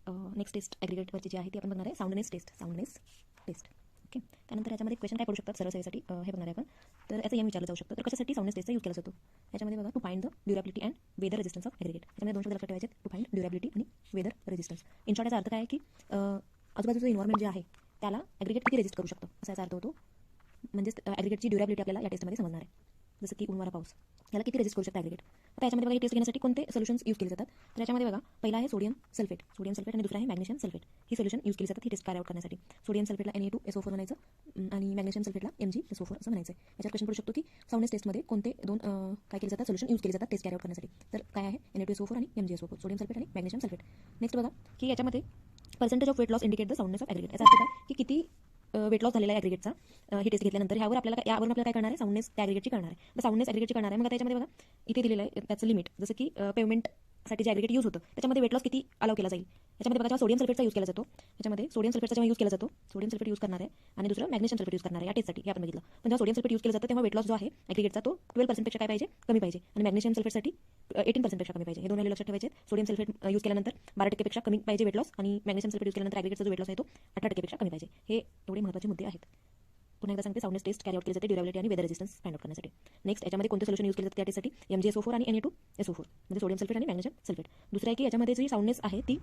Next taste ॲग्रिगेटवरची जी आहे ती आपण बघणार आहे साऊंडनेस टेस्ट. ओके. त्यानंतर याच्यामध्ये क्वेश्चन काय पडू शकतात सरळ सेवेसाठी हे बघणार आहे आपण. तर याचं एम विचारलं जाऊ शकतं. तर कशासाठी साऊंडनेस टेस्टचा यूज केला जातो. याच्यामध्ये बघा to find the durability and weather resistance of aggregate. याच्यामध्ये दोन शब्द लक्षात ठेवायचे. टू फाइंड ड्युरेबिलिटी आणि वेदर रेजिस्टन्स. इन शॉर्ट याचा अर्थ काय आहे की आजूबाजूचं इन्व्हायरमेंट जे आहे त्याला ॲग्रिगेट किती रेजिस्ट करू शकतो असा याचा अर्थ होतो. म्हणजेच ॲग्रिगेटची ड्युरेबिलिटी आपल्याला या टेस्टमध्ये समजणार आहे. जसं की ऊन वारा पाऊस याला किती रेजिस्ट करू शकता ॲग्रिगेट. आता याच्यामध्ये बघा टेस्ट घेण्यासाठी कोणते सोल्युशन्स यूज केले जातात. तर याच्यामध्ये बघा पहिला आहे सोडियम सल्फेट आणि दुसरा आहे मॅग्नेशियम सल्फेट. ही सोल्युशन यूज केली जातात ही टेस्ट कॅरी आउट करण्यासाठी. सोडियम सल्फेटला Na2SO4 म्हणायचं आणि मॅग्नेशियम सल्फेटला MgSO4 असं म्हणायचं. याच्यावर क्वेश्चन पडू शकतो की साऊंडनेस टेस्टमध्ये कोणते दोन काय केले जातात सोल्युशन यूज केले जातात टेस्ट कॅरी आउट करण्यासाठी. तर काय आहे Na2SO4 आणि MgSO4 सोडियम सल्फेट आणि मॅग्नेशियम सल्फेट. नेक्स्ट बघा की याच्यामध्ये percentage of weight loss indicate the soundness of aggregate. याचा अर्थ काय की किती वेट लॉस झालेला आहे ॲग्रिगेटचा ही टेस्ट घेतल्यानंतर यावरून आपल्याला काय करणार आहे साऊंडनेस त्या ॲग्रिगेटची करणार आहे. तर साऊंडनेस ॲग्रिगेटची करणार आहे. मग त्याच्यामध्ये बघा इथे दिलेलं आहे त्याचं लिमिट जसं की पेमेंटसाठी जे ॲग्रिगेट यूज होतं त्याच्यामध्ये वेट लॉस किती अलाव केला जाईल. याच्यामध्ये बघा जेव्हा सोडियम सल्फेटचा यूज केला जातो त्याच्यामध्ये सोडियम सल्फेटचा जेव्हा यूज केला जातो सोडियम सल्फेट यूज करणार आहे आणि दुसरं मॅग्नेशियम सल्फेट यूज करणार आहे या टेस्टसाठी हे आपण बघितलं. पण जेव्हा सोडियम सल्फेट यूज केलं जातं तेव्हा वेट लॉस जो आहे ॲग्रिगेटचा तो 12% पेक्षा काय पाहिजे कमी पाहिजे आणि मॅग्नेशियम सल्फेटसाठी 18% पेक्षा कमी पाहिजे. हे दोन व्हॅल्यू लक्षात ठेवायचे. सोडियम सल्फेट यूज केल्यानंतर 12% पेक्षा कमी पाहिजे वेट लॉस आणि मॅग्नेशियम सल्फेट यूज केल्यानंतर ॲग्रिगेटचा जो वेट लॉस आहे तो 18% पेक्षा कमी पाहिजे. हे एवढे महत्त्वाचे मुद्दे आहेत. पुन्हा एकदा सांगते साऊंडनेस टेस्ट कॅरी आउट केली जाते ड्युरेबिलिटी आणि वेदर रेजिस्टन्स फाइंड आउट करण्यासाठी. नेक्स्ट याच्यामध्ये कोणते सोल्युशन यूज केले जाते त्या टेस्टसाठी MgSO4 आणि Na2SO4 म्हणजे सोडियम सल्फेट आणि मॅग्नेशियम सल्फेट. दुसरं आहे की याच्यामध्ये जी साऊंडनेस आहे ती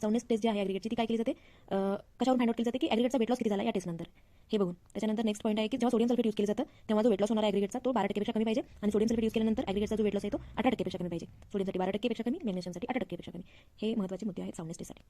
साऊंडनेस टेस्ट जी आहे ॲग्रिगेटची ती काय केली जाते कशावर फाइंड आउट केली जाते की ॲग्रिगेटचा वेट लॉस किती झाला या टेस्ट नंतर हे बघून. त्याच्यानंतर नेक्स्ट पॉईंट आहे की जेव्हा सोडियम सल्फेट यूज केलं जातं तेव्हा जो वेट लॉस होणार आहे ॲग्रिगेटचा तो 12% पेक्षा कमी पाहिजे आणि सोडियम सल्फेट यूज केल्यानंतर ॲग्रिगेटचा जो वेट लॉस आहे तो 18% पेक्षा कमी पाहिजे. सोडियमसाठी 12% पेक्षा कमी मॅग्नेशियमसाठी 18% पेक्षा कमी. हे महत्त्वाचे मुद्दे आहेत साऊंडनेस टेस्टसाठी.